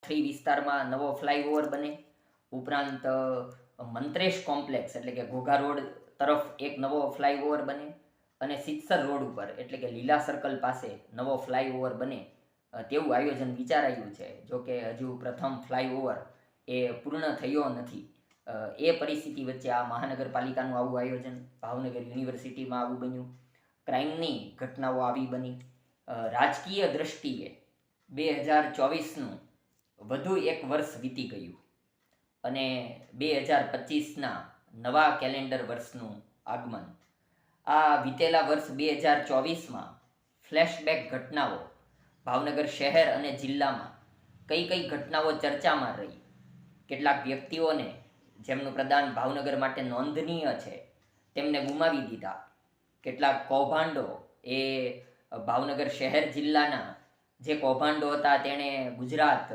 3 વિસ્તારમાં નવો ફ્લાયઓવર બને, ઉપરાંત મંત્રેશ કોમ્પ્લેક્સ એટલે કે ઘોઘા રોડ તરફ એક નવો ફ્લાયઓવર બને અને સિત્સર રોડ ઉપર એટલે કે લીલા સર્કલ પાસે નવો ફ્લાયઓવર બને તેવું આયોજન વિચારાયું છે. જોકે હજુ પ્રથમ ફ્લાયઓવર એ પૂર્ણ થયો નથી. એ પરિસ્થિતિ વચ્ચે આ મહાનગરપાલિકાનું આવું આયોજન, ભાવનગર યુનિવર્સિટીમાં આવું બન્યું, ક્રાઇમની ઘટનાઓ આવી બની. રાજકીય દ્રષ્ટિએ 2024નું વધુ એક વર્ષ વીતી ગયું અને 2025ના નવા કેલેન્ડર વર્ષનું આગમન. આ વીતેલા વર્ષ 2024માં ફ્લેશબેક ઘટનાઓ ભાવનગર શહેર અને જિલ્લામાં કઈ કઈ ઘટનાઓ ચર્ચામાં રહી, કેટલાક વ્યક્તિઓને જેમનું પ્રદાન ભાવનગર માટે નોંધનીય છે તેમને ગુમાવી દીધા, કેટલાક કૌભાંડો એ ભાવનગર શહેર જિલ્લાના જે કૌભાંડો હતા તેણે ગુજરાત